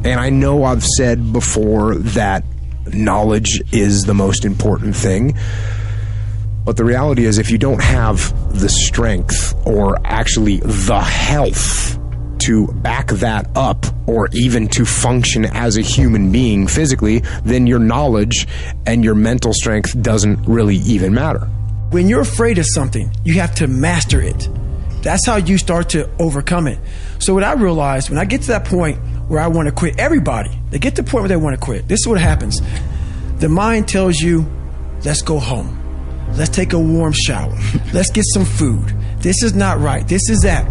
And I know I've said before that knowledge is the most important thing. But the reality is, if you don't have the strength or actually the health to back that up, or even to function as a human being physically, then your knowledge and your mental strength doesn't really even matter. When you're afraid of something, you have to master it. That's how you start to overcome it. So what I realized, when I get to that point where I want to quit, everybody, they get to the point where they want to quit. This is what happens. The mind tells you, let's go home. Let's take a warm shower. Let's get some food. This is not right. This is that.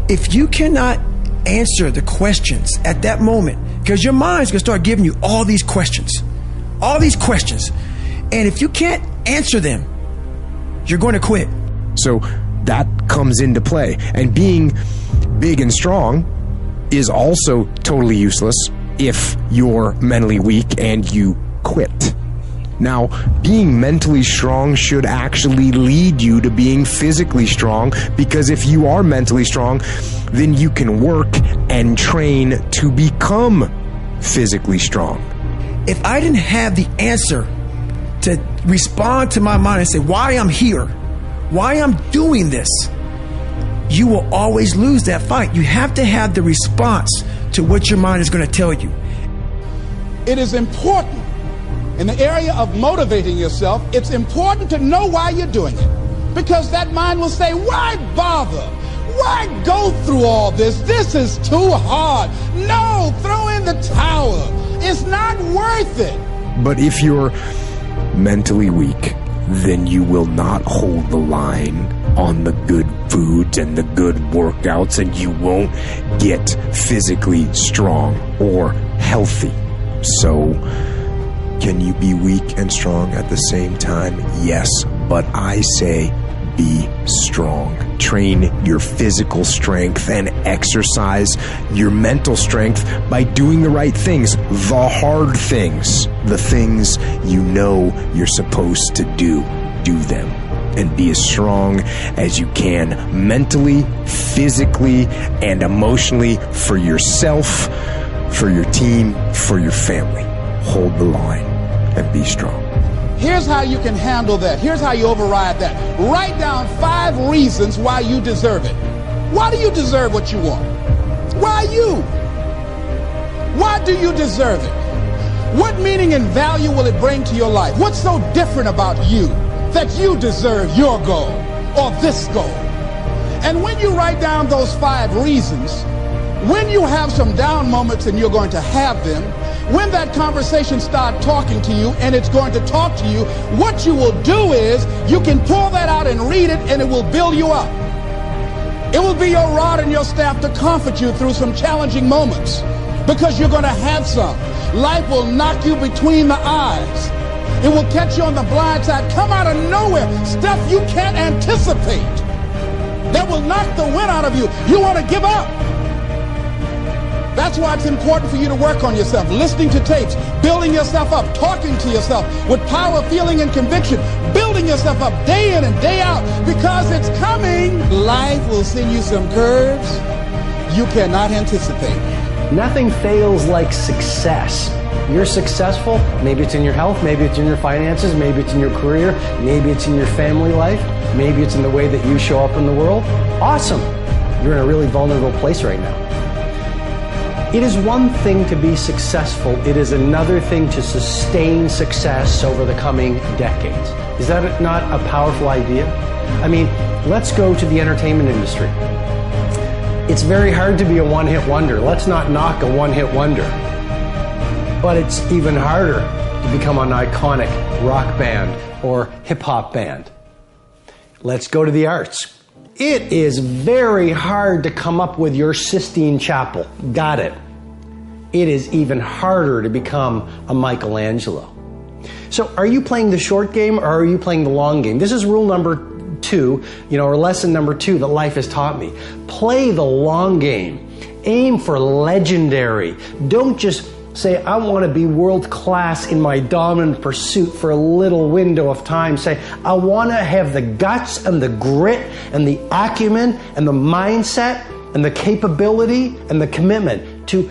If you cannot answer the questions at that moment, because your mind's going to start giving you all these questions. And if you can't answer them, you're going to quit. So that comes into play. And being big and strong is also totally useless if you're mentally weak and you quit. Now, being mentally strong should actually lead you to being physically strong, because if you are mentally strong, then you can work and train to become physically strong. If I didn't have the answer to respond to my mind and say why I'm here, why I'm doing this, you will always lose that fight. You have to have the response to what your mind is going to tell you. It is important. In the area of motivating yourself, it's important to know why you're doing it. Because that mind will say, why bother? Why go through all this? This is too hard. No, throw in the towel. It's not worth it. But if you're mentally weak, then you will not hold the line on the good foods and the good workouts, and you won't get physically strong or healthy. So, can you be weak and strong at the same time? Yes, but I say be strong. Train your physical strength and exercise your mental strength by doing the right things, the hard things, the things you know you're supposed to do. Do them and be as strong as you can mentally, physically, and emotionally for yourself, for your team, for your family. Hold the line and be strong. Here's how you can handle that. Here's how you override that. Write down 5 reasons why you deserve it. Why do you deserve what you want? Why you? Why do you deserve it? What meaning and value will it bring to your life? What's so different about you that you deserve your goal or this goal? And when you write down those 5 reasons, when you have some down moments, and you're going to have them, when that conversation starts talking to you, and it's going to talk to you, what you will do is you can pull that out and read it, and it will build you up. It will be your rod and your staff to comfort you through some challenging moments, because you're going to have some. Life will knock you between the eyes. It will catch you on the blind side, come out of nowhere, stuff you can't anticipate that will knock the wind out of you. You want to give up. That's why it's important for you to work on yourself, listening to tapes, building yourself up, talking to yourself with power, feeling, and conviction, building yourself up day in and day out, because it's coming. Life will send you some curves you cannot anticipate. Nothing fails like success. You're successful, maybe it's in your health, maybe it's in your finances, maybe it's in your career, maybe it's in your family life, maybe it's in the way that you show up in the world. Awesome. You're in a really vulnerable place right now. It is one thing to be successful. It is another thing to sustain success over the coming decades. Is that not a powerful idea? I mean, let's go to the entertainment industry. It's very hard to be a one-hit wonder. Let's not knock a one-hit wonder. But it's even harder to become an iconic rock band or hip-hop band. Let's go to the arts. It is very hard to come up with your Sistine Chapel. Got it. It is even harder to become a Michelangelo. So are you playing the short game or are you playing the long game? This is rule number 2, or lesson number 2 that life has taught me. Play the long game. Aim for legendary. Don't just say, I want to be world class in my dominant pursuit for a little window of time. Say, I want to have the guts and the grit and the acumen and the mindset and the capability and the commitment to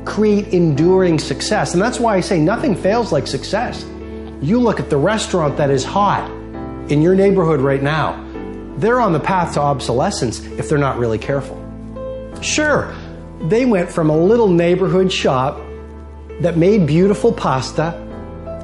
create enduring success. And that's why I say nothing fails like success. You look at the restaurant that is hot in your neighborhood right now. They're on the path to obsolescence if they're not really careful. Sure, they went from a little neighborhood shop that made beautiful pasta,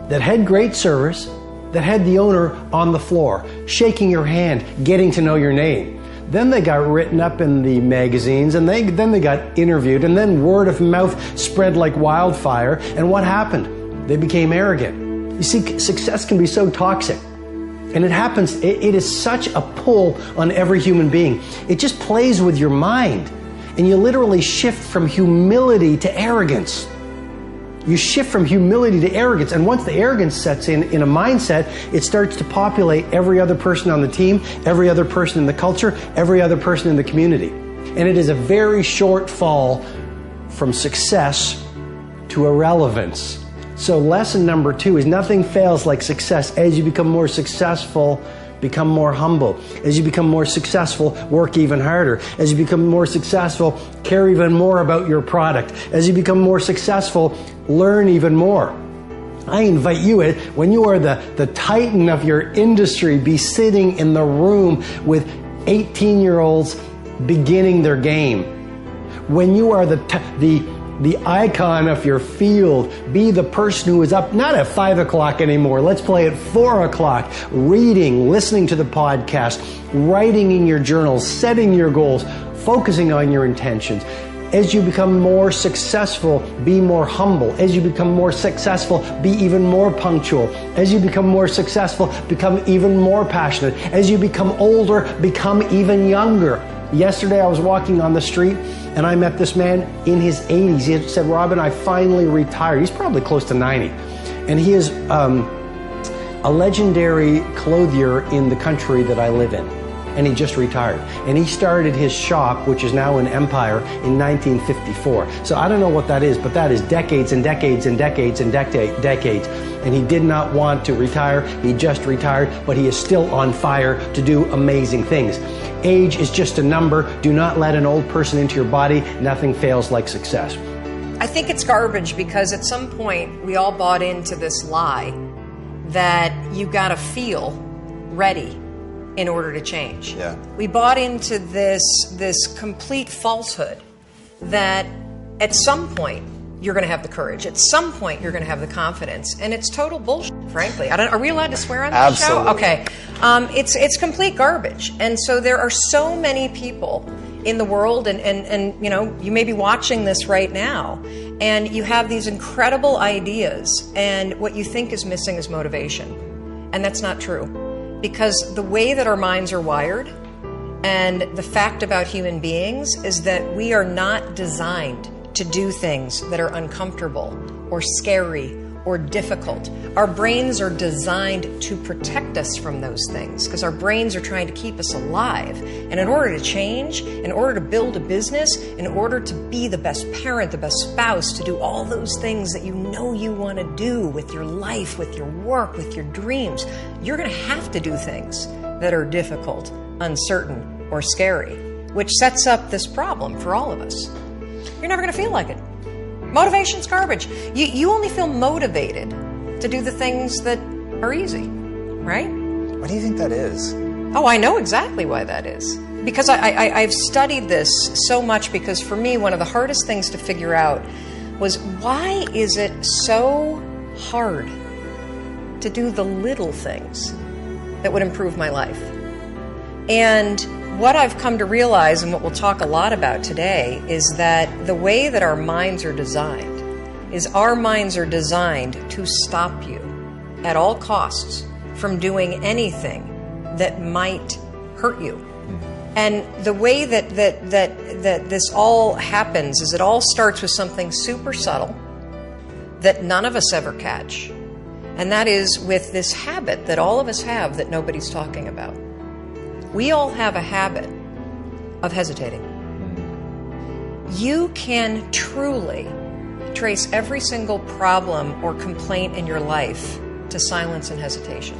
that had great service, that had the owner on the floor, shaking your hand, getting to know your name. Then they got written up in the magazines, and then they got interviewed, and then word of mouth spread like wildfire. And what happened? They became arrogant. You see, success can be so toxic. And it happens, it is such a pull on every human being. It just plays with your mind. And you literally shift from humility to arrogance. You shift from humility to arrogance. And once the arrogance sets in a mindset, it starts to populate every other person on the team, every other person in the culture, every other person in the community. And it is a very short fall from success to irrelevance. So lesson number 2 is nothing fails like success. As you become more successful, become more humble. As you become more successful, work even harder. As you become more successful, care even more about your product. As you become more successful, learn even more. I invite you, when you are the titan of your industry, be sitting in the room with 18-year-olds beginning their game. When you are the icon of your field, be the person who is up, not at 5 o'clock anymore. Let's play at 4 o'clock, reading, listening to the podcast, writing in your journals, setting your goals, focusing on your intentions. As you become more successful, be more humble. As you become more successful, be even more punctual. As you become more successful, become even more passionate. As you become older, become even younger. Yesterday I was walking on the street and I met this man in his 80s. He said, Robin, I finally retired. He's probably close to 90. And he is a legendary clothier in the country that I live in. And he just retired. And he started his shop, which is now an empire, in 1954. So I don't know what that is, but that is decades and decades and decades and decades. And he did not want to retire. He just retired, but he is still on fire to do amazing things. Age is just a number. Do not let an old person into your body. Nothing fails like success. I think it's garbage because at some point we all bought into this lie that you got to feel ready in order to change. Yeah. We bought into this complete falsehood that at some point you're going to have the courage. At some point you're going to have the confidence, and it's total bullshit. Frankly, are we allowed to swear on this show? Okay, it's complete garbage. And so there are so many people in the world, and you know, you may be watching this right now, and you have these incredible ideas, and what you think is missing is motivation, and that's not true. Because the way that our minds are wired and the fact about human beings is that we are not designed to do things that are uncomfortable or scary or difficult. Our brains are designed to protect us from those things because our brains are trying to keep us alive. And in order to change, in order to build a business, in order to be the best parent, the best spouse, to do all those things that you know you want to do with your life, with your work, with your dreams, you're going to have to do things that are difficult, uncertain, or scary, which sets up this problem for all of us. You're never going to feel like it. Motivation's garbage. You only feel motivated to do the things that are easy, right? Why do you think that is? Oh, I know exactly why that is. Because I've studied this so much, because for me, one of the hardest things to figure out was why is it so hard to do the little things that would improve my life? And what I've come to realize, and what we'll talk a lot about today, is that the way that our minds are designed is our minds are designed to stop you at all costs from doing anything that might hurt you. And the way that this all happens is it all starts with something super subtle that none of us ever catch. And that is with this habit that all of us have that nobody's talking about. We all have a habit of hesitating. You can truly trace every single problem or complaint in your life to silence and hesitation.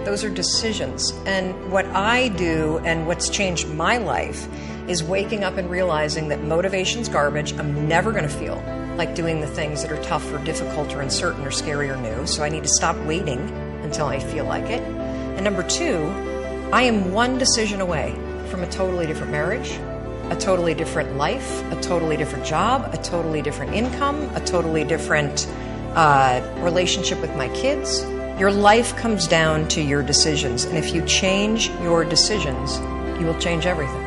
Those are decisions. And what I do and what's changed my life is waking up and realizing that motivation's garbage. I'm never going to feel like doing the things that are tough or difficult or uncertain or scary or new. So I need to stop waiting until I feel like it. And number 2, I am one decision away from a totally different marriage, a totally different life, a totally different job, a totally different income, a totally different relationship with my kids. Your life comes down to your decisions. And if you change your decisions, you will change everything.